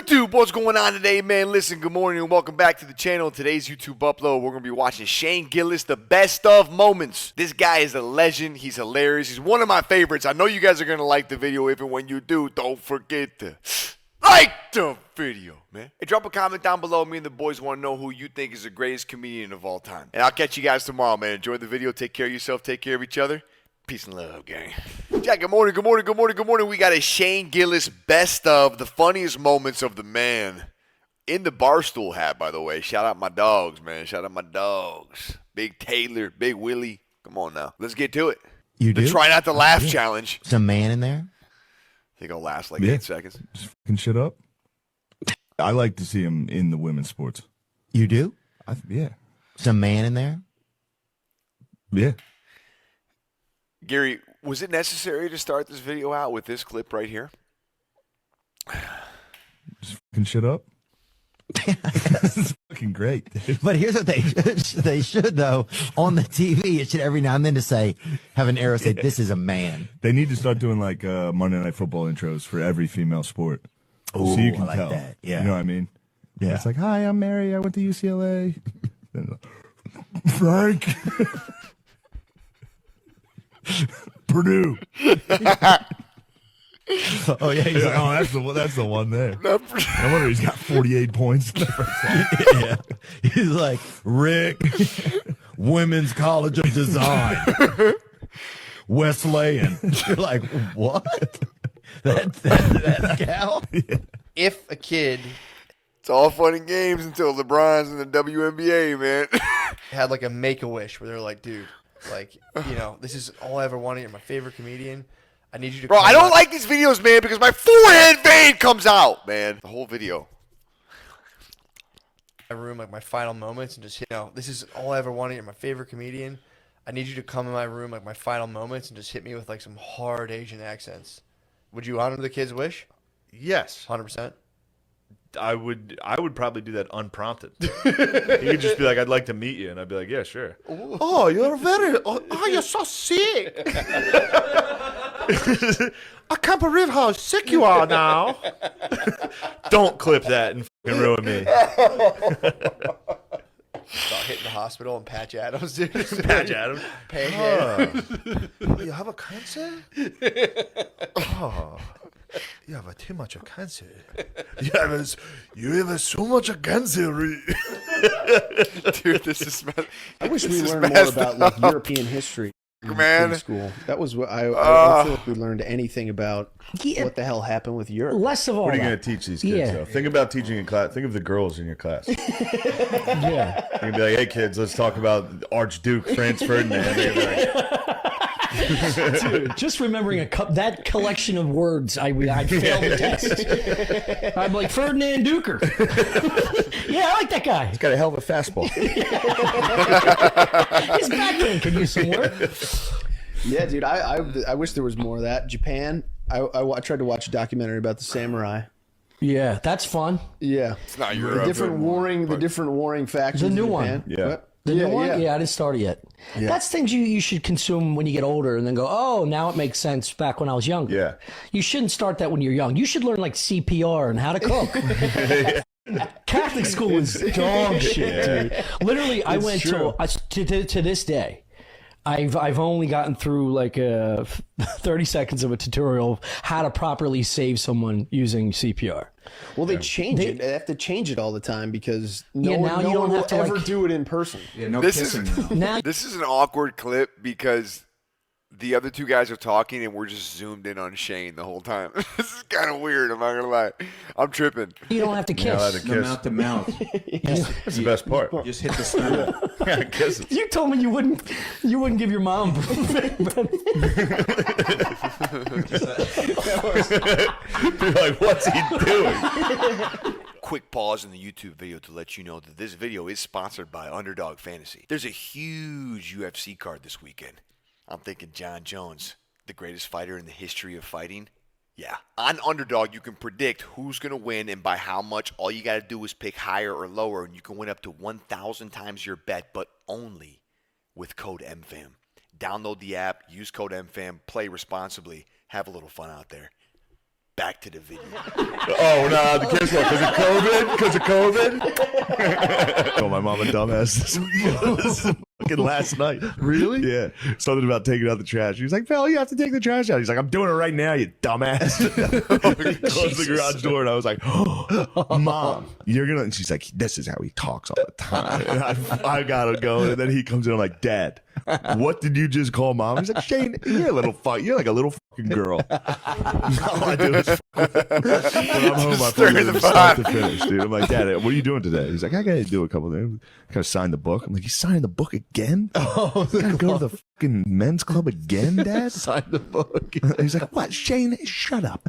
YouTube, what's going on today, man? Listen, good morning and welcome back to the channel. Today's YouTube upload, we're going to be watching Shane Gillis, the best of moments. This guy is a legend. He's hilarious. He's one of my favorites. I know you guys are going to like the video. Even when you do, don't forget to like the video, man. Hey, drop a comment down below. Me and the boys want to know who you think is the greatest comedian of all time. And I'll catch you guys tomorrow, man. Enjoy the video. Take care of yourself. Take care of each other. Peace and love, gang. Jack, good morning, good morning, good morning, good morning. We got a Shane Gillis best of the funniest moments of the man. In the Barstool hat, by the way. Shout out my dogs, man. Shout out my dogs. Big Taylor, Big Willie. Come on now. Let's get to it. You do? The try not to laugh challenge. There's a man in there? I think I'll last like 8 seconds. Just fucking shit up. I like to see him in the women's sports. You do? Yeah. There's a man in there? Yeah. Gary, was it necessary to start this video out with this clip right here? Just fucking shit up. It's fucking great. But here's what they should, though. On the TV, it should every now and then have an arrow say, this is a man. They need to start doing like Monday Night Football intros for every female sport. Ooh, so you can I like tell. that. Yeah. You know what I mean? Yeah. It's like, hi, I'm Mary. I went to UCLA. Frank. Purdue. Oh, yeah. He's like, oh, that's the one there. No wonder he's got 48 points in the first half. Yeah. He's like, Rick, Women's College of Design, Wesleyan. You're like, what? That gal? Yeah. If a kid It's all fun and games until LeBron's in the WNBA, man. had like a make-a-wish where they're like, dude, like, you know, this is all I ever wanted. You're my favorite comedian. I need you to Bro, come I don't out- like these videos, man, because my forehead vein comes out, man. The whole video. my room, like my final moments, and just, you know, this is all I ever wanted. You're my favorite comedian. I need you to come in my room, like my final moments, and just hit me with like some hard Asian accents. Would you honor the kid's wish? Yes, 100%. I would probably do that unprompted. You could just be like, "I'd like to meet you," and I'd be like, "Yeah, sure." Oh, you're very. Oh, you're so sick. I can't believe how sick you are now. Don't clip that and fucking ruin me. Start hitting the hospital and Patch Adams, dude. Patch Adams. Pancake. You have a cancer? Oh, you have too much of cancer. You have so much of cancer. Dude, this is I wish we this is learned more messed about like up. European history Man. in school. That was what I don't feel like we learned anything about what the hell happened with Europe. Less of all What are you that. going to teach these kids, Yeah. though? Think about teaching in class. Think of the girls in your class. You're Yeah. going to be like, hey, kids, let's talk about Archduke Franz Ferdinand. They're gonna be like, Dude, just remembering that collection of words, I failed the test. I'm like, Ferdinand Duker. Yeah, I like that guy. got a hell of a fastball. His backhand could use some work. Yeah, dude. I wish there was more of that. Japan. I tried to watch a documentary about the samurai. Yeah, that's fun. Yeah, It's not the Europe. different warring factions. The new in one. Japan. Yeah. What? The new one? Yeah, I didn't start it yet. Yeah. That's things you should consume when you get older and then go, oh, now it makes sense back when I was younger. Yeah. You shouldn't start that when you're young. You should learn like CPR and how to cook. Catholic school is dog shit, dude. Literally, I went true. to this day. I've only gotten through like 30 seconds of a tutorial of how to properly save someone using CPR. Well, they change it. They have to change it all the time because no Yeah, one, now no you don't one will have to, ever like- do it in person. Yeah, no This kissing. is Now this is an awkward clip because the other two guys are talking and we're just zoomed in on Shane the whole time. This is kind of weird. I'm not gonna lie. I'm tripping. you don't have to You're not allowed kiss. to No, kiss. mouth to mouth. That's the best part. Just hit the sternum. Yeah, kisses. You told me you wouldn't give your mom. You're like, what's he doing? Quick pause in the YouTube video to let you know that this video is sponsored by Underdog Fantasy. There's a huge UFC card this weekend. I'm thinking John Jones, the greatest fighter in the history of fighting. Yeah. On Underdog, you can predict who's going to win and by how much. All you got to do is pick higher or lower, and you can win up to 1,000 times your bet, but only with code MFAM. Download the app, use code MFAM, play responsibly, have a little fun out there. back to the video. Oh, no, guess what? Because of COVID? Because of COVID? Oh, my mom a dumbass. This is fucking last night. Really? Yeah. Something about taking out the trash. He was like, Phil, you have to take the trash out. He's like, I'm doing it right now, you dumbass. He closed the garage door, and I was like, oh, Mom, you're going to... And she's like, this is how he talks all the time. And I got to go, and then he comes in, I'm like, Dad, what did you just call Mom? He's like, Shane, you're a little you're like a little fucking girl. All I do is when I'm home, I play Stir the from start to pot. finish, dude. I'm like, Dad, what are you doing today? He's like, I gotta do a couple of things. Gotta sign the book. I'm like, you signed the book again? Oh, gotta go to the fucking men's club again, Dad? Sign the book. He's like, what? Shane, shut up.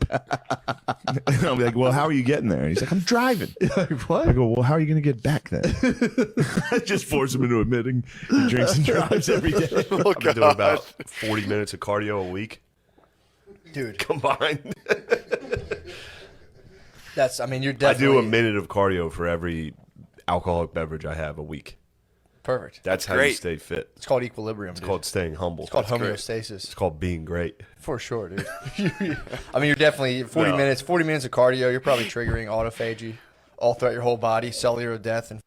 And I'm like, well, how are you getting there? He's like, I'm driving. Like, what? I go, well, how are you gonna get back then? I just force him into admitting he drinks and drives every day. Oh, I've been doing about 40 minutes of cardio a week Dude, combined. that's. I mean, you're I definitely do a minute of cardio for every alcoholic beverage I have a week. perfect. That's how great. you stay fit. It's called equilibrium. It's called staying humble. It's called great. homeostasis. It's called being great. For sure, dude. I mean, you're definitely 40 No. minutes. 40 minutes of cardio. You're probably triggering autophagy all throughout your whole body, cellular death, and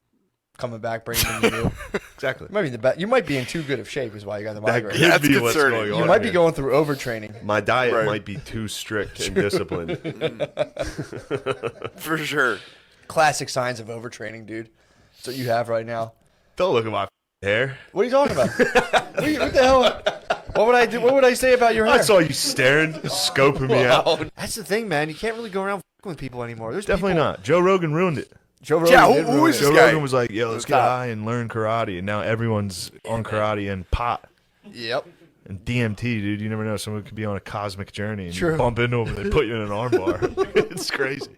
coming back, bringing in the new. Exactly. You might be you might be in too good of shape, is why you got the That migraine. could That's be what's concerning. going You on might be here. going through overtraining. My diet Right. might be too strict and disciplined. For sure. Classic signs of overtraining, dude. That's what you have right now. Don't look at my hair. What are you talking about? What the hell? What would I do? What would I say about your hair? I saw you staring, scoping me out. That's the thing, man. You can't really go around f***ing with people anymore. There's Definitely people, not. Joe Rogan ruined it. Joe Rogan Yeah, did who ruin is it. this Joe guy? Rogan was like, yo, let's get Stop. high and learn karate. And now everyone's on karate and pot. Yep. And DMT, dude, you never know. Someone could be on a cosmic journey and True. you bump into them and they put you in an arm bar. It's crazy.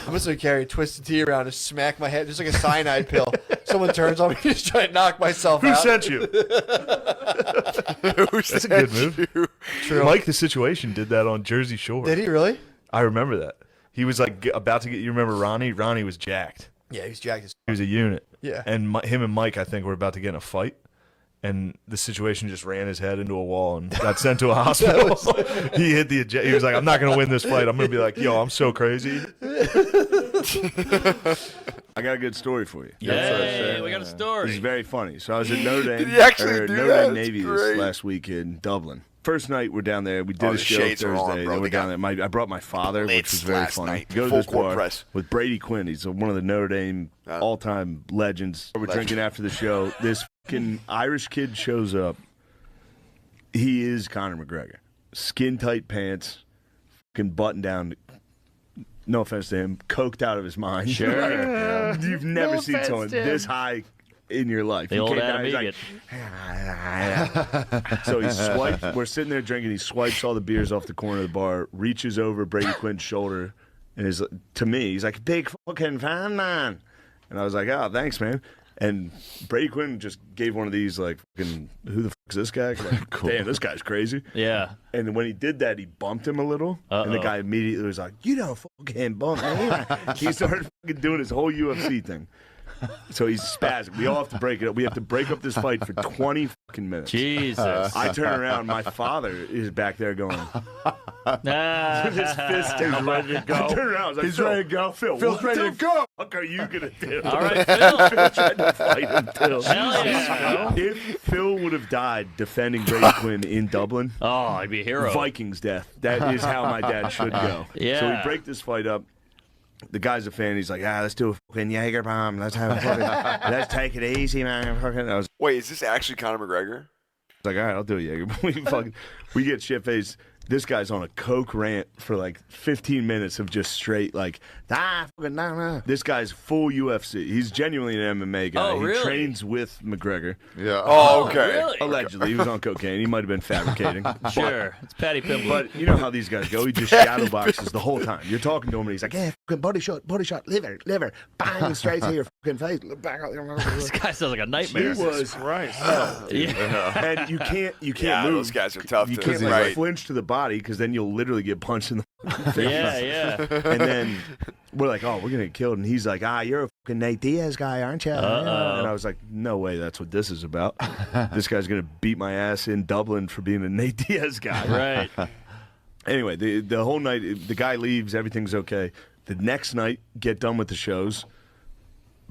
I'm just gonna carry a twisted tea around and smack my head just like a cyanide pill. Someone turns on me, just try to knock myself Who out. sent you? That's a good move. True. Mike the Situation did that on Jersey Shore. Did he really? I remember that. He was like about to get. You remember Ronnie? Ronnie was jacked. Yeah, he's jacked as He was a unit. Yeah. And him and Mike, I think, were about to get in a fight. And the Situation just ran his head into a wall and got sent to a hospital. He hit the eject. He was like, I'm not going to win this fight. I'm going to be like, yo, I'm so crazy. I got a good story for you. Yay, we got a This is story. very funny. So I was at Notre Dame, Did he actually do Notre that? Dame That's Navy great. this last week in Dublin. First night we're down there. We did Oh, a the show shades are Thursday. on, bro. Then we're They got down there. I brought my father, which Lids was very last funny. night. Go to Full this court bar press. with Brady Quinn. He's one of the Notre Dame all-time legends. We're drinking after the show. This fucking Irish kid shows up. He is Conor McGregor. Skin tight pants, fucking button down. No offense to him, coked out of his mind. Sure. You've never seen someone this high in your life. The He old came down, Adam he's like, Egan. so he swipes. We're sitting there drinking. He swipes all the beers off the corner of the bar, reaches over Brady Quinn's shoulder, and is to me, he's like, "Big fucking fan, man." And I was like, "Oh, thanks, man." And Brady Quinn just gave one of these, like, fucking, who the fuck's this guy? Like, damn, this guy's crazy. Yeah. And when he did that, he bumped him a little. And the Uh-oh. guy immediately was like, "You don't fucking bump me." He started fucking doing his whole UFC thing. So he's spazzing. We all have to break it up. We have to break up this fight for 20 fucking minutes. Jesus. I turn around. My father is back there going, his fist is ready to go. I turn around. I was like, He's ready to go. Phil, Phil's what ready the to go. fuck are you going to do? All right, Phil. Phil tried to fight him, Phil. Hell yeah. If Phil would have died defending Brady Quinn in Dublin, Oh, I'd be a hero. Vikings death. That is how my dad should go. Yeah. So we break this fight up. The guy's a fan. He's like, let's do a fucking Jaeger bomb. Let's have a fucking, let's take it easy, man. Fucking, I was Wait, is this actually Conor McGregor? like, all right, I'll do it, Jaeger. We get shit faced. This guy's on a coke rant for like 15 minutes of just straight like, fucking nah. This guy's full UFC. He's genuinely an MMA guy. Oh, really? He trains with McGregor. Yeah. Oh, okay. Really? Allegedly, he was on cocaine. He might have been fabricating. Sure. It's Patty Pimble. But you know how these guys go. He just shadow boxes the whole time. You're talking to him, and he's like, fucking body shot, liver, bang, straight to your fucking face. This guy sounds like a nightmare. He was Yeah. and you can't Yeah, move. those guys are tough You to- can't like, right. flinch to the body because then you'll literally get punched in the face. Yeah. And then we're like, oh, we're gonna get killed. And he's like, you're a fucking Nate Diaz guy, aren't you? Uh-oh. And I was like, no way, that's what this is about. This guy's gonna beat my ass in Dublin for being a Nate Diaz guy. Right. Anyway, the whole night, the guy leaves, everything's okay. The next night, get done with the shows.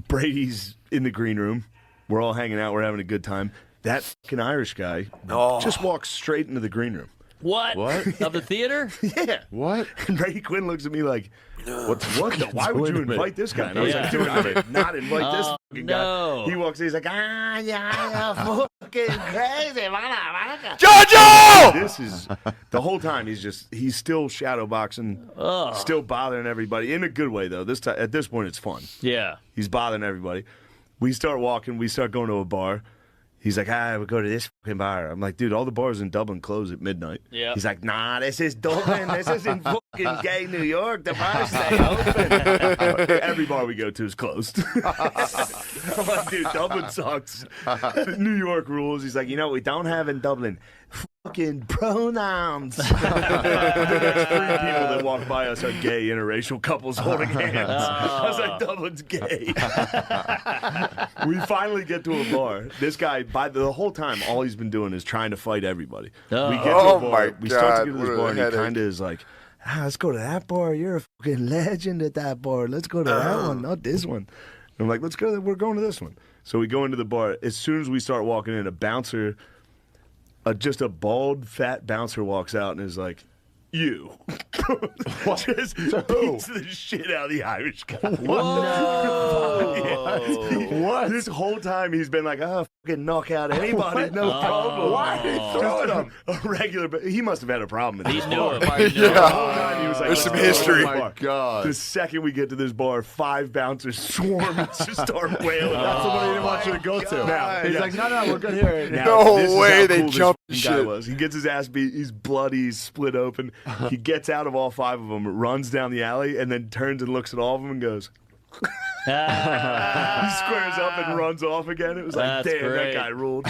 Brady's in the green room. We're all hanging out. We're having a good time. That fucking Irish guy just walks straight into the green room. What? Of the theater? Yeah. What? And Brady Quinn looks at me like, what the? Why would you invite this guy? And I was like, dude, I did not invite this fucking guy. He walks in, he's like, yeah, fucking crazy. Jojo! This is the whole time he's still shadow boxing, still bothering everybody in a good way though. At this point it's fun. Yeah. He's bothering everybody. We start walking, we start going to a bar. He's like, we'll go to this fucking bar. I'm like, dude, all the bars in Dublin close at midnight. Yeah. He's like, nah, this is Dublin. This isn't fucking gay New York. The bars stay open. Every bar we go to is closed. I'm like, dude, Dublin sucks. New York rules. He's like, you know what we don't have in Dublin? Fucking pronouns. The next 3 people that walk by us are gay interracial couples holding hands. I was like, Dublin's gay. We finally get to a bar. This guy, by the whole time, all he's been doing is trying to fight everybody. We get to a bar. We start to get to this bar, and he kind of is like, let's go to that bar. You're a fucking legend at that bar. Let's go to that one, not this one. And I'm like, let's go. We're going to this one. So we go into the bar. As soon as we start walking in, a bouncer, just a bald, fat bouncer walks out and is like, you. Just beats the shit out of the Irish guy. What? This whole time he's been like, fucking knock out anybody, no problem. Why are they throwing him? A regular, but he must have had a problem with this bar. The whole time he was like, There's some history. Oh my God. The second we get to this bar, 5 bouncers swarm and just start wailing. That's the one he didn't want you to go to. Now, He's like, no, we're good here. Now, No this is way how they cool this jumped fucking shit. guy was. He gets his ass beat. He's bloody. He's split open. He gets out of all 5 of them, runs down the alley, and then turns and looks at all of them and goes. He squares up and runs off again. It was like, That's damn, great. that guy ruled.